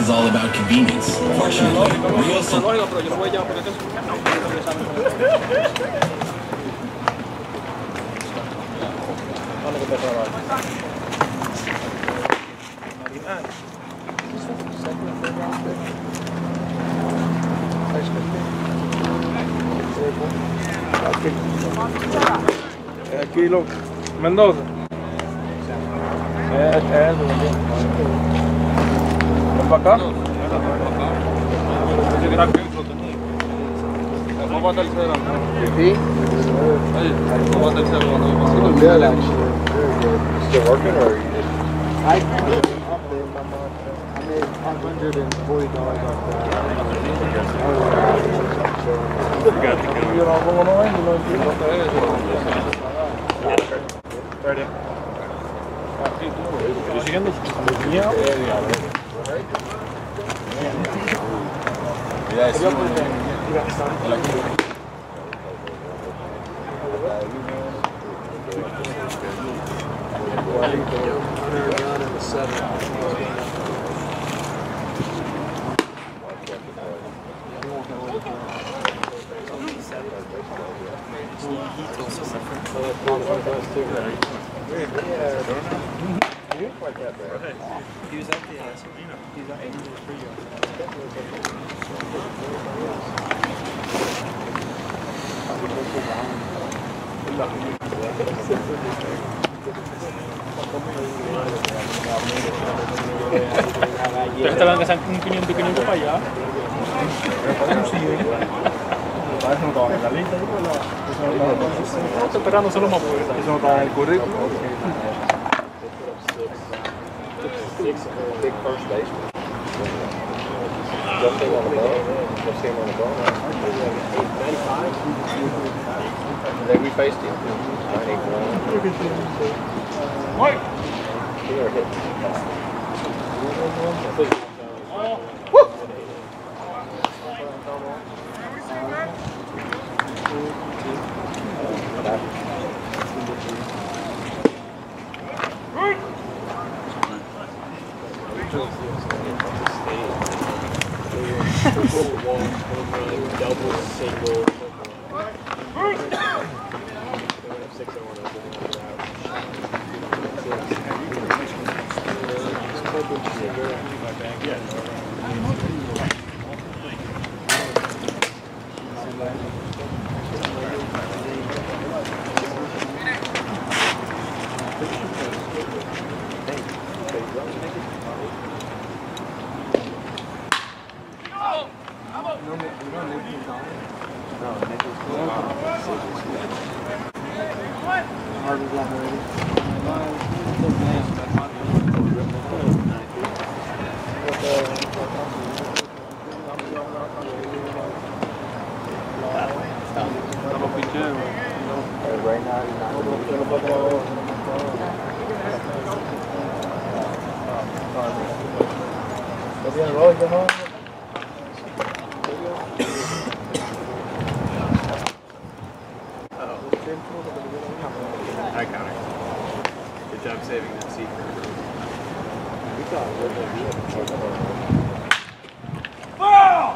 is all about convenience. Fortunately, Rio Kilo Mendoza. ¿Ven para acá? ¿Cómo va a tercera? Sí. ¿Cómo va a tercera? Good, actually. Very good. Still working, or are you just... I made $140 off that. You know, going on, you know, ready. You siguiendo? Yeah. He was at the Serena. He's at the free Ustedes te van a casar un 500 para allá. Estoy esperando solo más por eso. Eso no está en el currículum. Big first baseman. Just him on the ball. Just him on the ball. 95. Then we faced him. 91. Mike. We were hit. Woo! Double, single. I got it. Good job saving that seat. Foul!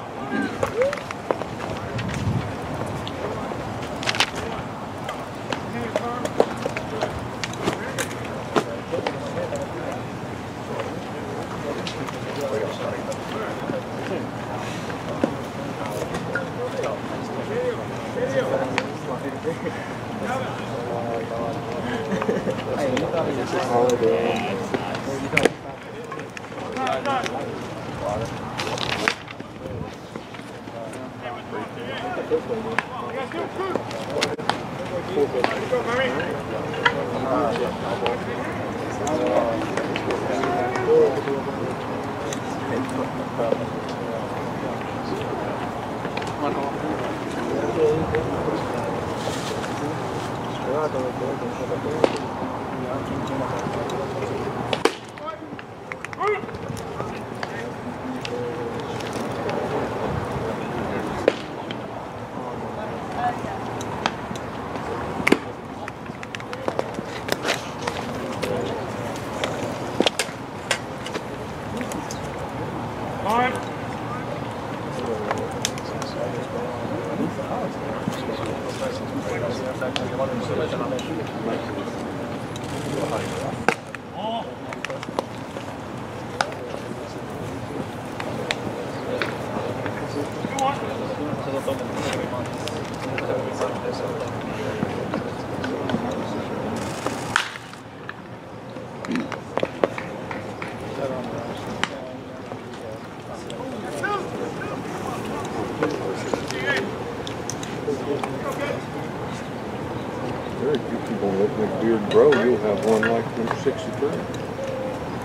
Very few people let my beard grow. You'll have one like number 63.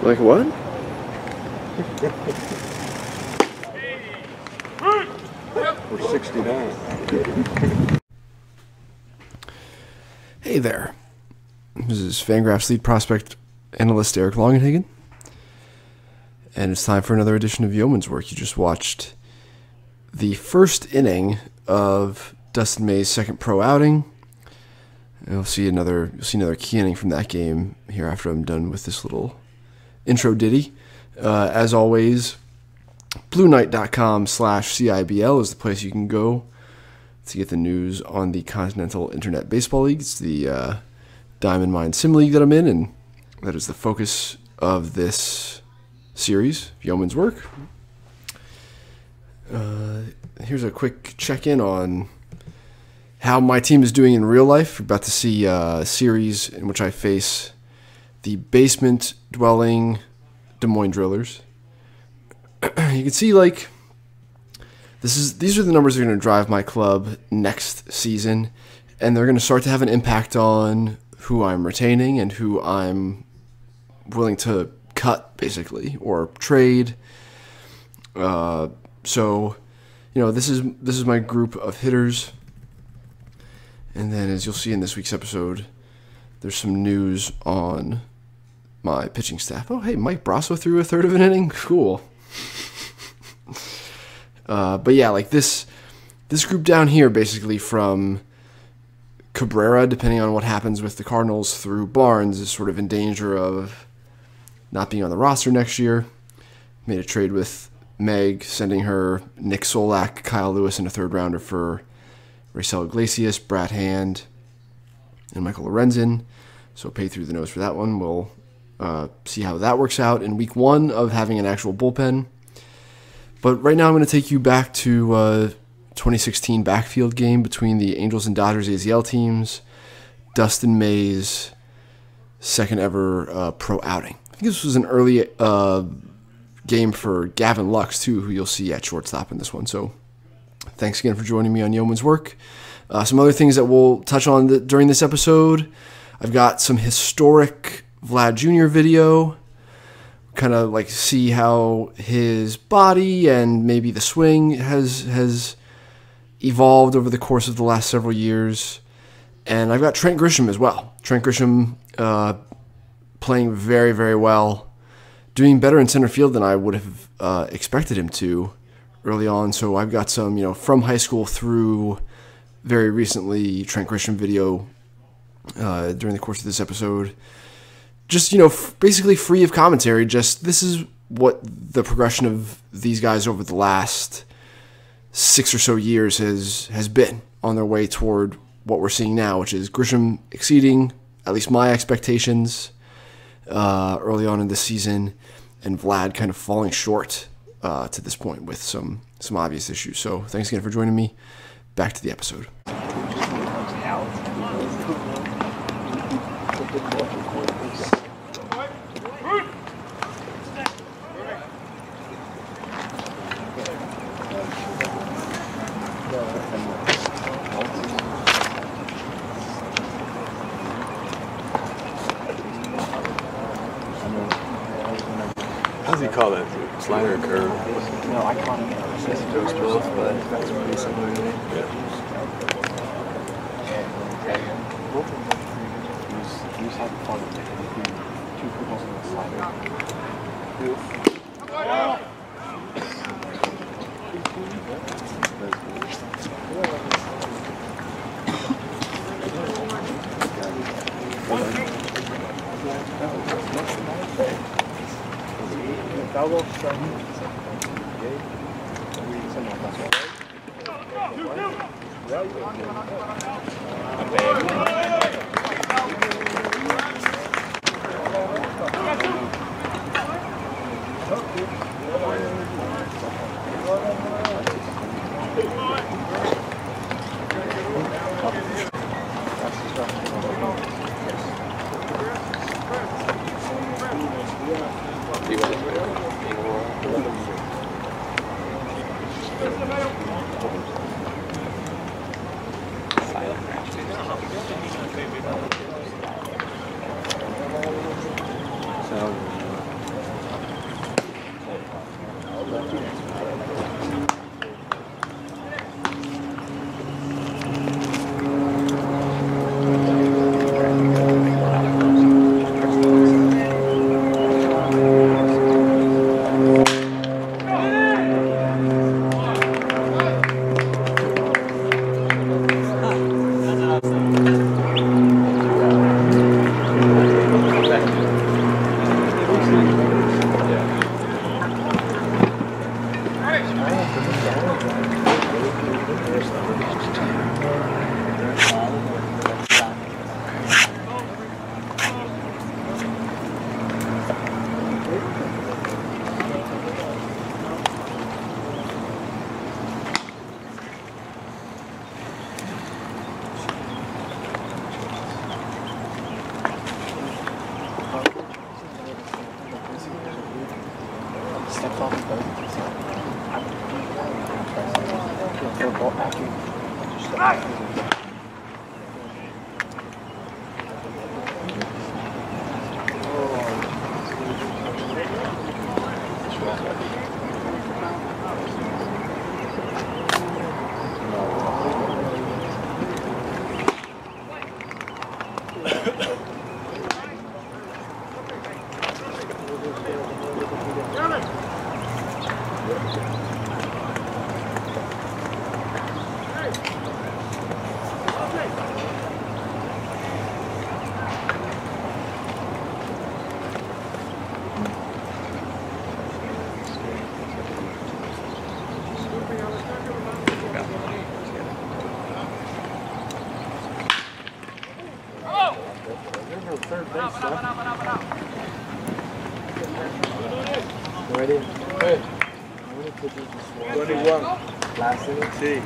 Like what? Or 69. Hey there. This is FanGraphs lead prospect analyst Eric Longenhagen. And it's time for another edition of Yeoman's Work. You just watched the first inning of Dustin May's second pro outing. You'll see another key inning from that game here after I'm done with this little intro ditty. As always, BlueKnight.com/CIBL is the place you can go to get the news on the Continental Internet Baseball League. It's the Diamond Mine Sim League that I'm in, and that is the focus of this series, Yeoman's Work. Here's a quick check-in on how my team is doing in real life. We're about to see a series in which I face the basement-dwelling Des Moines Drillers. You can see, like, these are the numbers that are going to drive my club next season, and they're going to start to have an impact on who I'm retaining and who I'm willing to cut, basically, or trade. So, you know, this is my group of hitters. And then, as you'll see in this week's episode, there's some news on my pitching staff. Oh, hey, Mike Brasso threw a third of an inning. Cool. But yeah, like this group down here, basically from Guerrero, depending on what happens with the Cardinals, through Barnes, is sort of in danger of not being on the roster next year. Made a trade with Meg, sending her Nick Solak, Kyle Lewis, and a third rounder for Raisel Iglesias, Brad Hand, and Michael Lorenzen. So pay through the nose for that one. We'll see how that works out in week one of having an actual bullpen. But right now I'm going to take you back to 2016 backfield game between the Angels and Dodgers AZL teams. Dustin May's second ever pro outing. I think this was an early game for Gavin Lux, too, who you'll see at shortstop in this one. So thanks again for joining me on Yeoman's Work. Some other things that we'll touch on during this episode. I've got some historic Vlad Jr. video. Kind of like see how his body and maybe the swing has evolved over the course of the last several years. And I've got Trent Grisham as well. Trent Grisham playing very, very well. Doing better in center field than I would have expected him to early on. So I've got some, you know, from high school through very recently Trent Grisham video during the course of this episode. Just, you know, basically free of commentary. Just this is what the progression of these guys over the last 6 or so years has been on their way toward what we're seeing now, which is Grisham exceeding at least my expectations early on in this season, and Vlad kind of falling short to this point with some obvious issues. So thanks again for joining me. Back to the episode. How does he call that? Slider or curve? No, I call it both, but that's pretty similar to me. Yeah. You just have fun with it. Two people on the slider. Ready? Hey. 21. Last inning. See.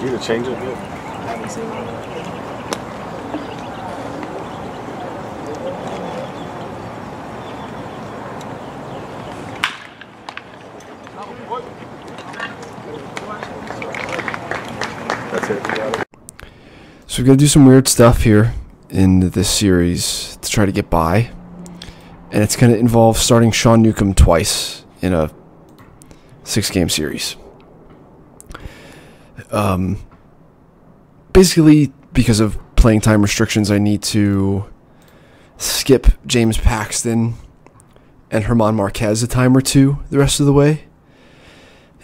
You could change it. That's it. So we've got to do some weird stuff here in this series to try to get by. And it's going to involve starting Sean Newcomb twice in a 6-game series. Basically, because of playing time restrictions, I need to skip James Paxton and German Marquez a time or two the rest of the way.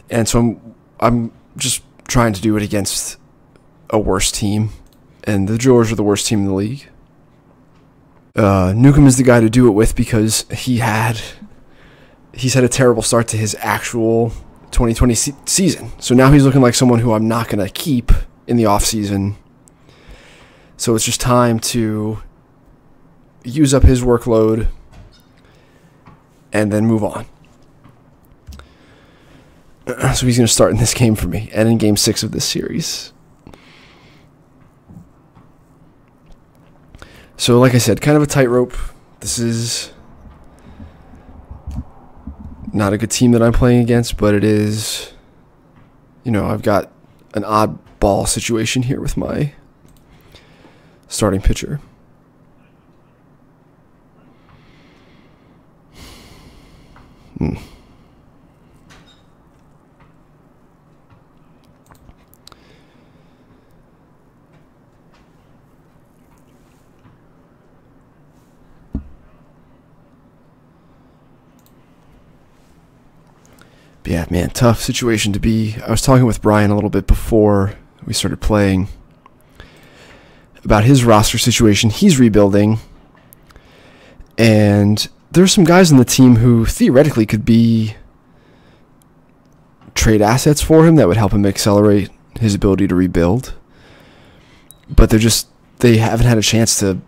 And so I'm just trying to do it against a worse team. And the Drillers are the worst team in the league. Newcomb is the guy to do it with because he's had a terrible start to his actual 2020 season. So now he's looking like someone who I'm not going to keep in the offseason. So it's just time to use up his workload and then move on. So he's going to start in this game for me and in game 6 of this series. So like I said, kind of a tightrope. This is not a good team that I'm playing against, but it is, you know, I've got an oddball situation here with my starting pitcher. Yeah, man, tough situation to be. I was talking with Bryan a little bit before we started playing about his roster situation. He's rebuilding, and there's some guys on the team who theoretically could be trade assets for him that would help him accelerate his ability to rebuild. But they haven't had a chance to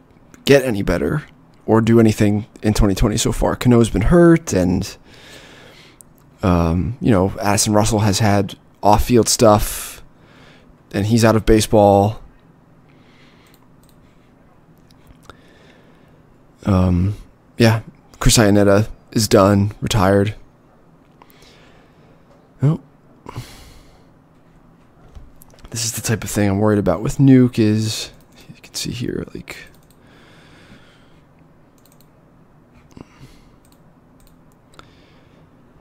get any better or do anything in 2020 so far. Cano's been hurt, and you know, Addison Russell has had off-field stuff, and he's out of baseball. Yeah, Chris Iannetta is done, retired. Oh. This is the type of thing I'm worried about with Nuke is, you can see here, like,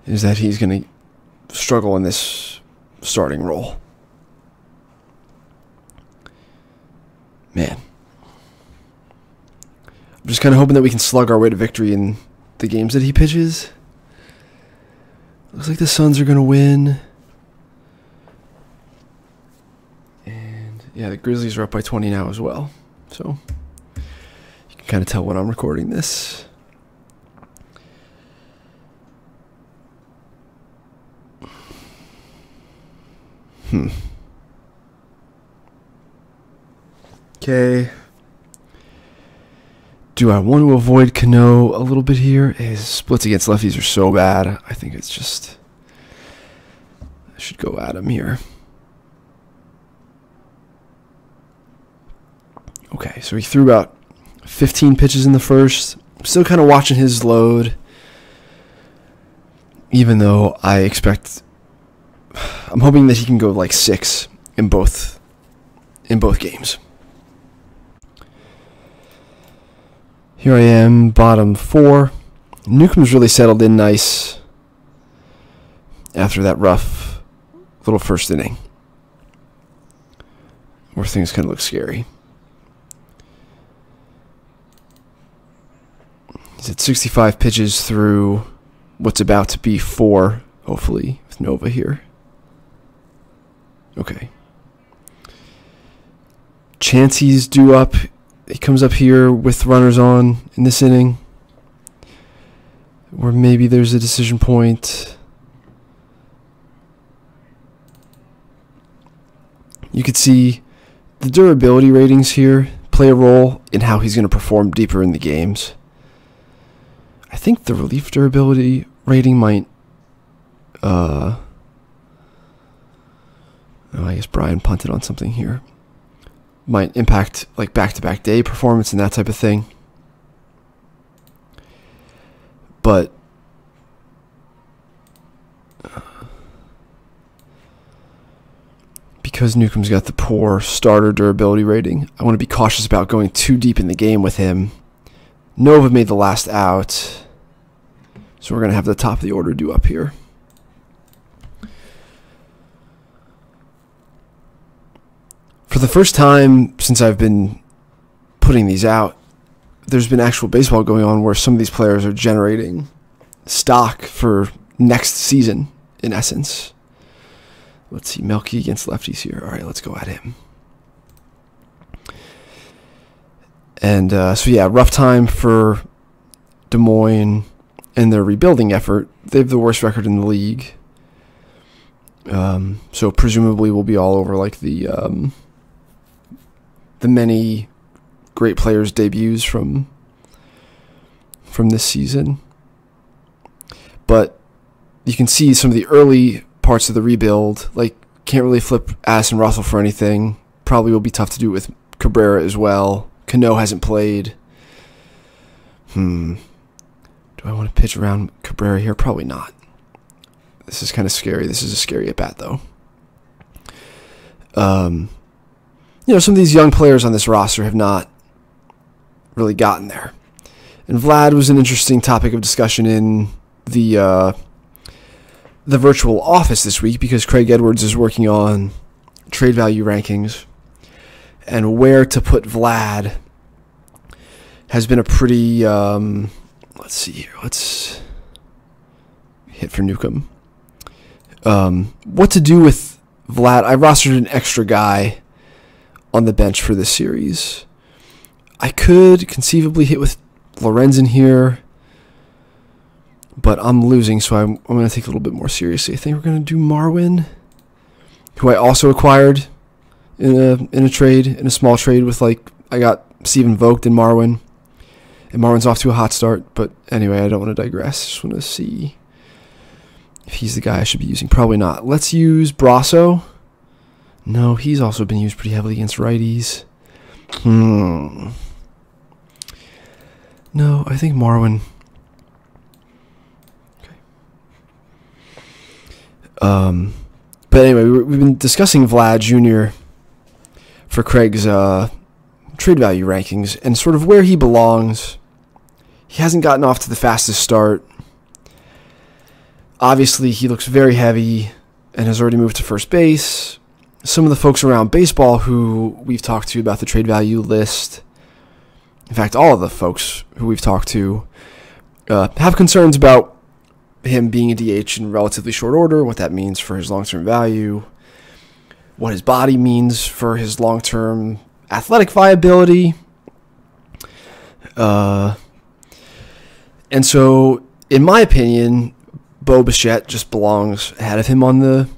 is that he's going to struggle in this starting role. Man. I'm just kind of hoping that we can slug our way to victory in the games that he pitches. Looks like the Suns are going to win. And, yeah, the Grizzlies are up by 20 now as well. So, you can kind of tell when I'm recording this. Okay. Do I want to avoid Cano a little bit here? His splits against lefties are so bad. I think it's just, I should go at him here. Okay, so he threw about 15 pitches in the first. I'm still kind of watching his load, even though I'm hoping that he can go like 6 in both games. Here I am, bottom 4. Newcomb's really settled in nice after that rough little first inning where things kind of look scary. He's at 65 pitches through what's about to be 4, hopefully, with Nova here. Okay. Chansey's due up. He comes up here with runners on in this inning, or maybe there's a decision point. You could see the durability ratings here play a role in how he's going to perform deeper in the games. I think the relief durability rating might, oh, I guess Bryan punted on something here. Might impact like back-to-back day performance and that type of thing. But because Newcomb's got the poor starter durability rating, I want to be cautious about going too deep in the game with him. Nova made the last out, so we're going to have the top of the order due up here. For the first time since I've been putting these out, there's been actual baseball going on where some of these players are generating stock for next season, in essence. Let's see, Melky against lefties here. All right, let's go at him. And so, yeah, rough time for Des Moines and their rebuilding effort. They have the worst record in the league. So presumably we'll be all over like the many great players' debuts from this season. But you can see some of the early parts of the rebuild, like can't really flip Addison Russell for anything. Probably will be tough to do with Cabrera as well. Cano hasn't played. Do I want to pitch around Cabrera here? Probably not. This is kind of scary. This is a scary at-bat, though. Some of these young players on this roster have not really gotten there. And Vlad was an interesting topic of discussion in the virtual office this week because Craig Edwards is working on trade value rankings, and where to put Vlad has been a pretty, let's see here, let's hit for Newcomb. What to do with Vlad? I rostered an extra guy on the bench for this series. I could conceivably hit with Lorenzen here, but I'm losing, so I'm going to take a little bit more seriously. I think we're going to do Marwin, who I also acquired in a trade, in a small trade with, I got Steven Vogt and Marwin. And Marwin's off to a hot start, but anyway, I don't want to digress. Just want to see if he's the guy I should be using. Probably not. Let's use Brasso. No, he's also been used pretty heavily against righties. No, I think Marwin. Okay. But anyway, we've been discussing Vlad Jr. for Craig's trade value rankings and sort of where he belongs. He hasn't gotten off to the fastest start. Obviously, he looks very heavy and has already moved to first base. Some of the folks around baseball who we've talked to about the trade value list, in fact, all of the folks who we've talked to, have concerns about him being a DH in relatively short order, what that means for his long-term value, what his body means for his long-term athletic viability. And so, in my opinion, Bo Bichette just belongs ahead of him on the...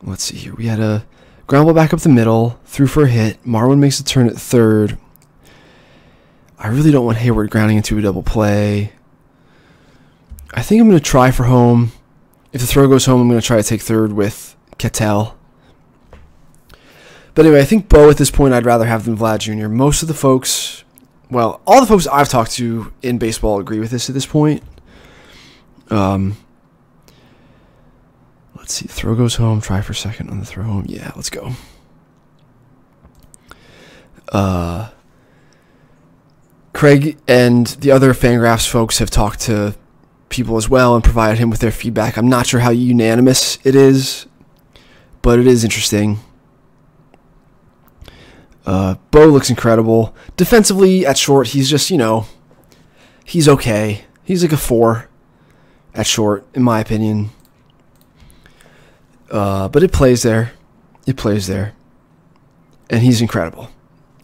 Let's see here. We had a ground ball back up the middle, threw for a hit. Marwin makes a turn at third. I really don't want Hayward grounding into a double play. I think I'm going to try for home. If the throw goes home, I'm going to try to take third with Ketel. But anyway, I think Bo at this point I'd rather have than Vlad Jr. Most of the folks, well, all the folks I've talked to in baseball agree with this at this point. Let's see, throw goes home, try for second on the throw home. Yeah, let's go. Craig and the other FanGraphs folks have talked to people as well and provided him with their feedback. I'm not sure how unanimous it is, but it is interesting. Bo looks incredible. Defensively at short, he's just, he's okay. He's like a 4 at short, in my opinion. But it plays there. It plays there. And he's incredible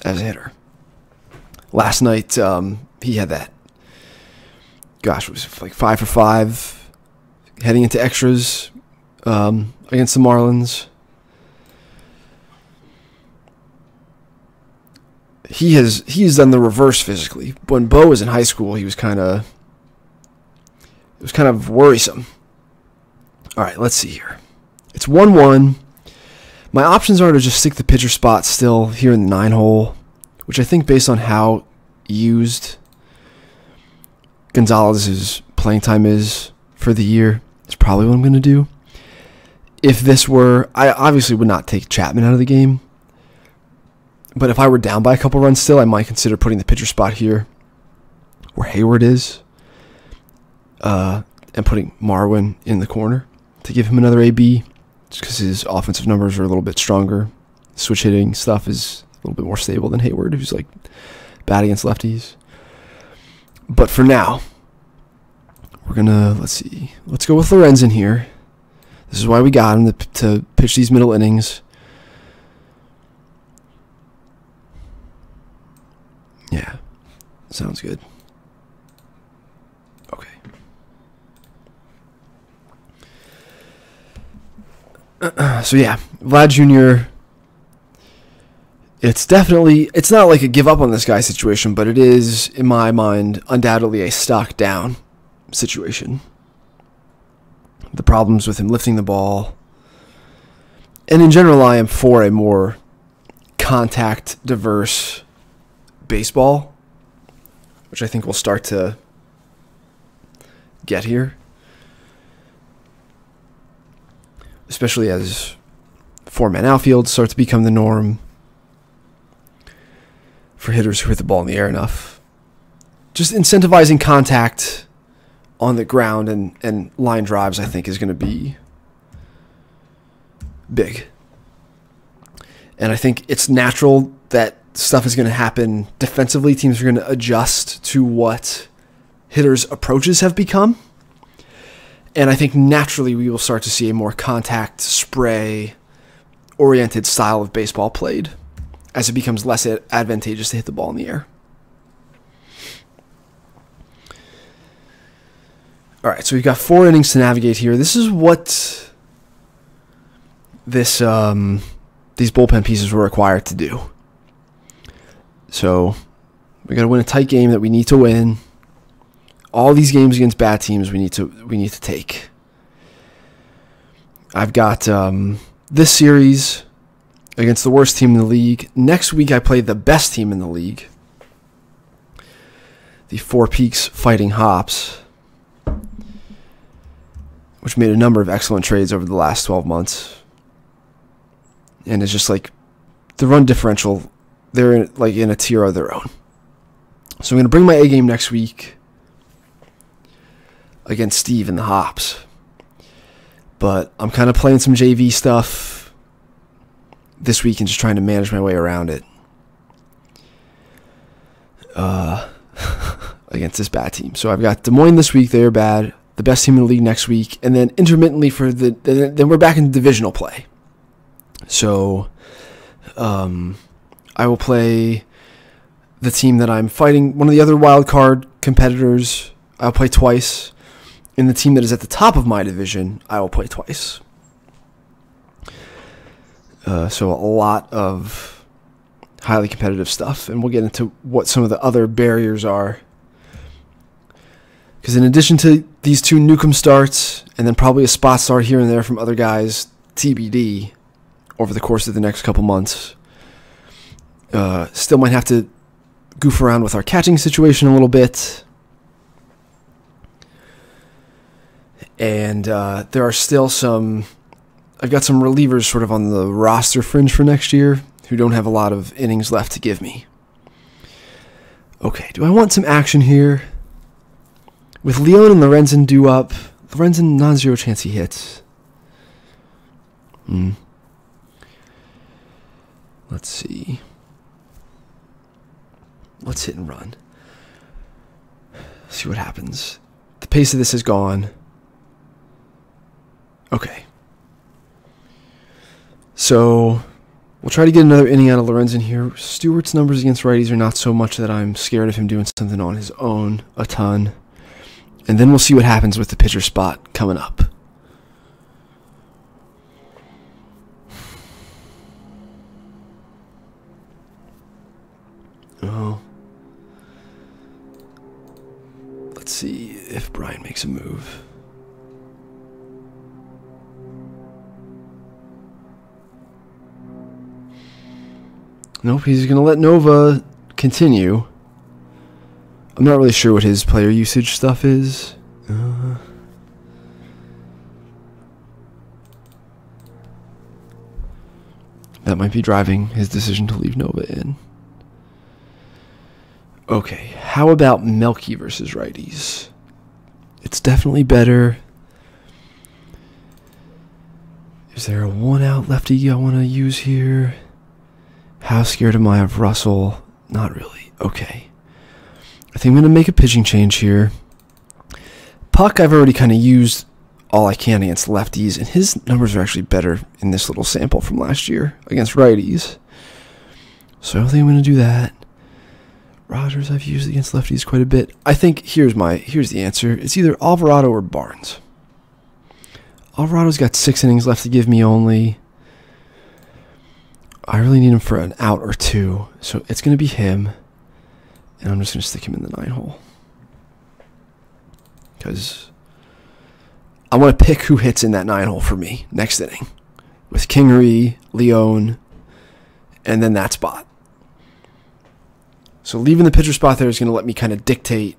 as a hitter. Last night, he had that. Gosh, it was like 5 for 5 heading into extras against the Marlins. He has done the reverse physically. When Bo was in high school, it was kind of worrisome. All right, let's see here. It's 1-1. My options are to just stick the pitcher spot still here in the 9-hole, which I think based on how used Gonzalez's playing time is for the year is probably what I'm going to do. If this were, I obviously would not take Chapman out of the game, but if I were down by a couple runs still, I might consider putting the pitcher spot here where Hayward is, and putting Marwin in the corner to give him another AB, just because his offensive numbers are a little bit stronger. Switch hitting stuff is a little bit more stable than Hayward, who's like bad against lefties. But for now, we're gonna, let's go with Lorenzen here. This is why we got him to pitch these middle innings. Yeah, sounds good. Okay. So yeah, Vlad Jr. It's not like a give up on this guy situation, but it is, in my mind, undoubtedly a stock down situation. The problems with him lifting the ball. And in general, I am for a more contact diverse baseball, which I think will start to get here. especially as four-man outfields start to become the norm for hitters who hit the ball in the air enough. Just incentivizing contact on the ground and line drives, I think, is going to be big. And I think it's natural that stuff is going to happen defensively. Teams are going to adjust to what hitters' approaches have become. And I think naturally we will start to see a more contact, spray-oriented style of baseball played as it becomes less advantageous to hit the ball in the air. All right, so we've got 4 innings to navigate here. This is what these bullpen pieces were required to do. So we got to win a tight game that we need to win. All these games against bad teams we need to take. I've got this series against the worst team in the league. Next week I play the best team in the league, the Four Peaks Fighting Hops, which made a number of excellent trades over the last 12 months. And it's just like the run differential, they're in a tier of their own. So I'm going to bring my A game next week against Steve and the Hops. But I'm kind of playing some JV stuff this week and just trying to manage my way around it against this bad team. So I've got Des Moines this week, they're bad. The best team in the league next week, and then intermittently then we're back in divisional play. So I will play the team that I'm fighting, one of the other wild card competitors. I'll play twice. In the team that is at the top of my division, I will play twice. So a lot of highly competitive stuff, and we'll get into what some of the other barriers are. Because in addition to these 2 Newcomb starts, and then probably a spot start here and there from other guys, TBD, over the course of the next couple months, still might have to goof around with our catching situation a little bit. And there are still I've got some relievers sort of on the roster fringe for next year who don't have a lot of innings left to give me. Okay, do I want some action here? With Leon and Lorenzen due up, Lorenzen non-zero chance he hits. Let's see. Let's hit and run. See what happens. The pace of this is gone. Okay. So we'll try to get another inning out of Lorenzen here. Stewart's numbers against righties are not so much that I'm scared of him doing something on his own a ton. And then we'll see what happens with the pitcher spot coming up. Oh. Let's see if Bryan makes a move. Nope, he's going to let Nova continue. I'm not really sure what his player usage stuff is. That might be driving his decision to leave Nova in. Okay, how about Melky versus righties? It's definitely better. Is there a 1-out lefty I want to use here? How scared am I of Russell? Not really. Okay. I think I'm going to make a pitching change here. Puck, I've already kind of used all I can against lefties, and his numbers are actually better in this little sample from last year against righties. So I don't think I'm going to do that. Rogers I've used against lefties quite a bit. I think here's the answer. It's either Alvarado or Barnes. Alvarado's got 6 innings left to give me only. I really need him for an out or 2, so it's going to be him. And I'm just going to stick him in the 9-hole. Because I want to pick who hits in that 9-hole for me next inning. With Kingery, Leon, and then that spot. So leaving the pitcher spot there is going to let me kind of dictate.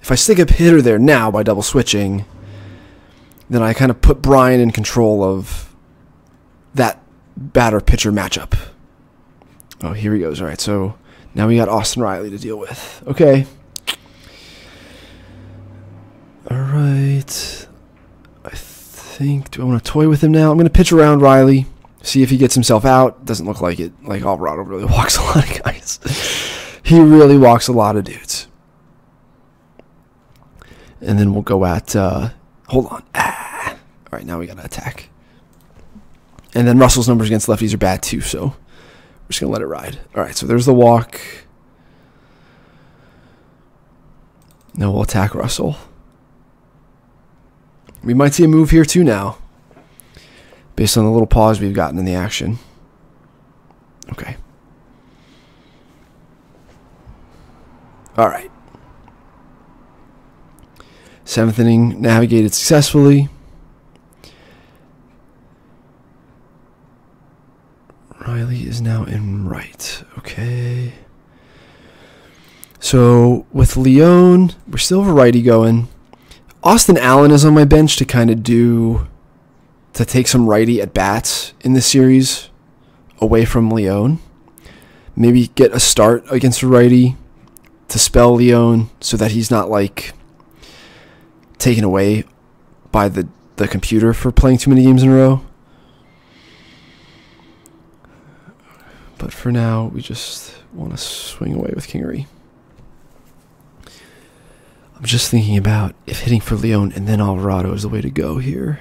If I stick a hitter there now by double switching, then I kind of put Bryan in control of that batter-pitcher matchup. Oh, here he goes. All right, so now we got Austin Riley to deal with. Okay. All right. I think, do I want to toy with him now? I'm going to pitch around Riley, see if he gets himself out. Doesn't look like it. Like, Alvarado really walks a lot of guys. He really walks a lot of dudes. And then we'll go at, hold on. All right, now we got to attack. And then Russell's numbers against lefties are bad too, so we're just going to let it ride. All right, so there's the walk. Now we'll attack Russell. We might see a move here too now, based on the little pause we've gotten in the action. Okay. All right. 7th inning navigated successfully. Riley is now in right. Okay. So with Leone, we're still have a righty going. Austin Allen is on my bench to kind of take some righty at bats in this series away from Leone. Maybe get a start against a righty to spell Leone so that he's not like taken away by the computer for playing too many games in a row. But for now, we just want to swing away with Kingery. I'm just thinking about if hitting for Leone and then Alvarado is the way to go here.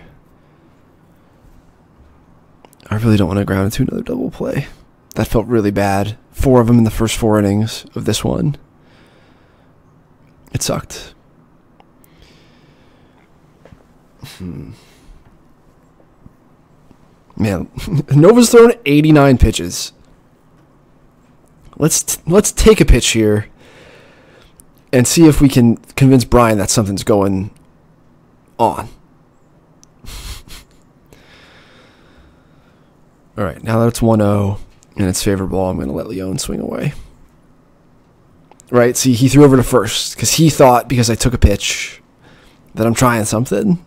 I really don't want to ground into another double play. That felt really bad. 4 of them in the first 4 innings of this one. It sucked. Man, Nova's thrown 89 pitches. Let's take a pitch here and see if we can convince Bryan that something's going on. All right, now that it's 1-0 and it's favorable, I'm going to let Leone swing away. Right, see, he threw over to first because he thought because I took a pitch that I'm trying something.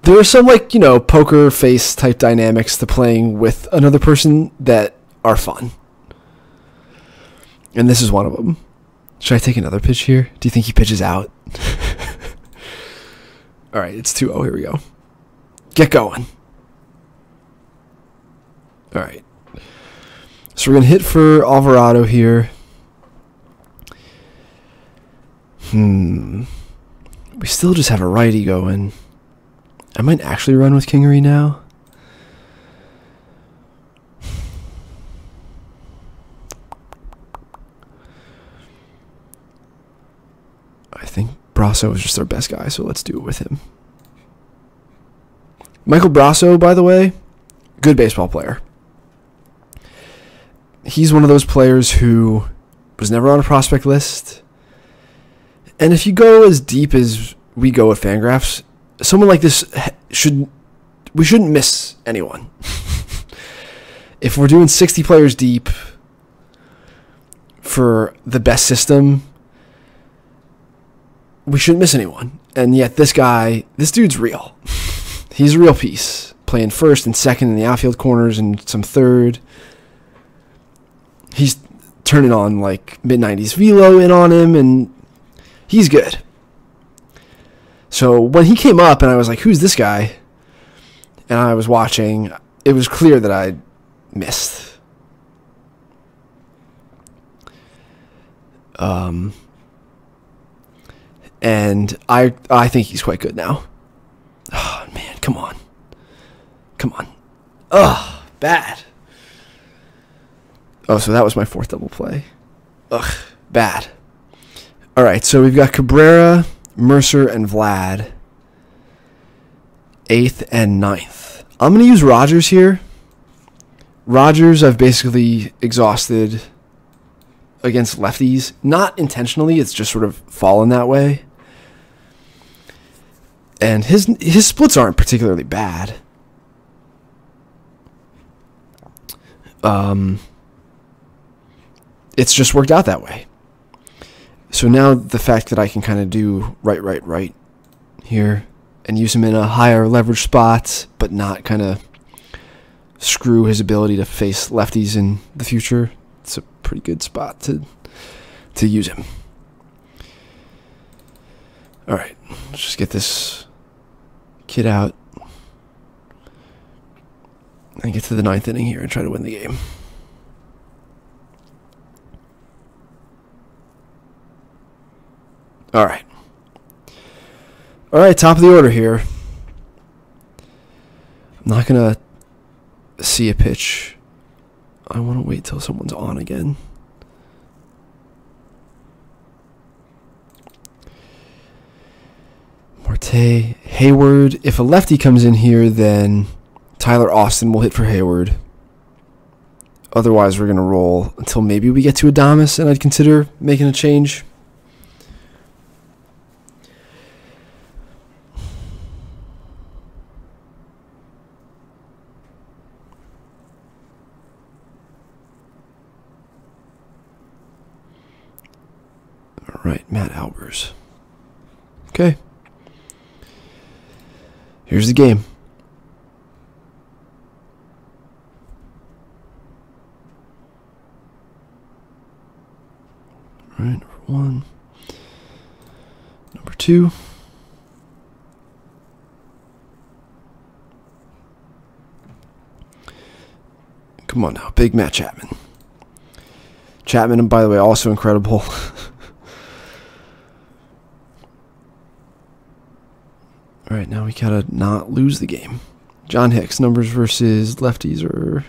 There are some, like, you know, poker face type dynamics to playing with another person that are fun. And this is one of them. Should I take another pitch here? Do you think he pitches out? All right, it's 2-0. Here we go. Get going. All right. So we're going to hit for Alvarado here. We still just have a righty going. I might actually run with Kingery now. I think Brasso is just our best guy, so let's do it with him. Michael Brasso, by the way, good baseball player. He's one of those players who was never on a prospect list. And if you go as deep as we go at FanGraphs, someone like this we shouldn't miss anyone. If we're doing 60 players deep for the best system, we shouldn't miss anyone. And yet this dude's real. He's a real piece, playing first and second in the outfield corners and some third. He's turning on like mid-90s velo in on him, and he's good. So when he came up and I was like, who's this guy? And I was watching, it was clear that I missed. And I think he's quite good now. Oh, man, come on. Come on. Ugh, bad. Oh, so that was my 4th double play. Ugh, bad. All right, so we've got Cabrera, Mercer, and Vlad. 8th and 9th. I'm going to use Rogers here. Rogers, I've basically exhausted against lefties. Not intentionally, it's just sort of fallen that way. And his splits aren't particularly bad. It's just worked out that way. So now the fact that I can kind of do right here and use him in a higher leverage spot, but not kind of screw his ability to face lefties in the future, it's a pretty good spot to use him. All right, let's just get this kid out and get to the 9th inning here and try to win the game. All right. All right, top of the order here. I'm not going to see a pitch. I want to wait till someone's on again. Marte, Hayward. If a lefty comes in here, then Tyler Austin will hit for Hayward. Otherwise, we're going to roll until maybe we get to Adames, and I'd consider making a change. All right, Matt Albers. Okay. Here's the game. All right, number 1. Number 2. Come on now, big Matt Chapman. Chapman, by the way, also incredible. All right, now we gotta not lose the game. John Hicks, numbers versus lefties are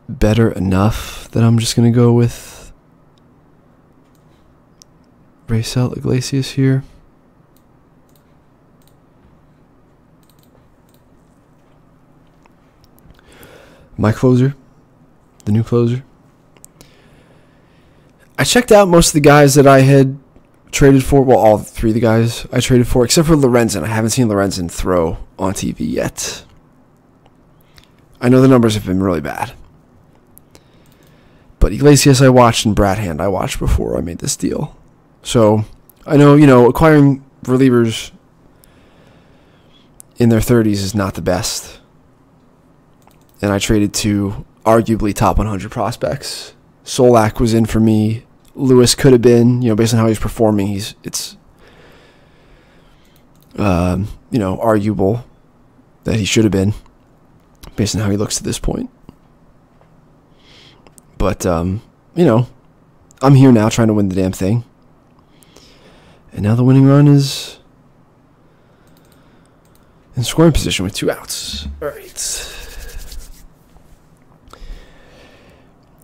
better enough that I'm just gonna go with Raisel Iglesias here. My closer, the new closer. I checked out most of the guys that I had traded for. Well, all 3 of the guys I traded for, except for Lorenzen. I haven't seen Lorenzen throw on TV yet. I know the numbers have been really bad. But Iglesias I watched, and Brad Hand I watched before I made this deal. So I know, acquiring relievers in their 30s is not the best. And I traded 2 arguably top 100 prospects. Solak was in for me. Lewis could have been, based on how he's performing, it's arguable that he should have been, based on how he looks at this point. But, I'm here now trying to win the damn thing. And now the winning run is in scoring position with 2 outs. All right.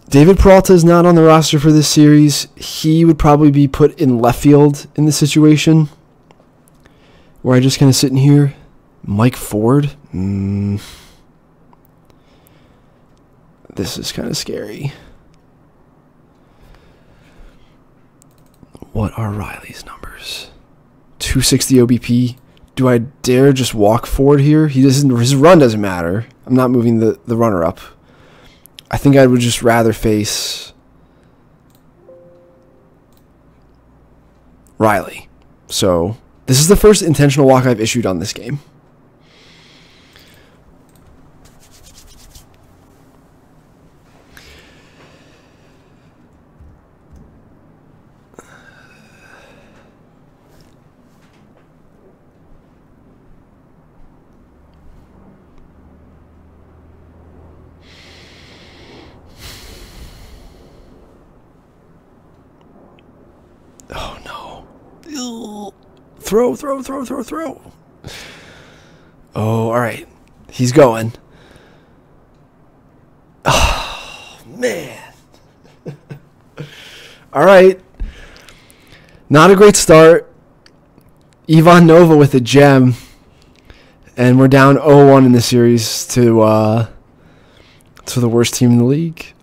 David Peralta is not on the roster for this series. He would probably be put in left field in this situation, where I just kind of sit in here. Mike Ford. This is kind of scary. What are Riley's numbers? 260 OBP. Do I dare just walk Ford here? His run doesn't matter. I'm not moving the runner up. I think I would just rather face Riley. So this is the first intentional walk I've issued on this game. Oh no. Throw. Oh, all right. He's going. Oh, man. All right. Not a great start. Ivan Nova with a gem. And we're down 0-1 in the series to the worst team in the league.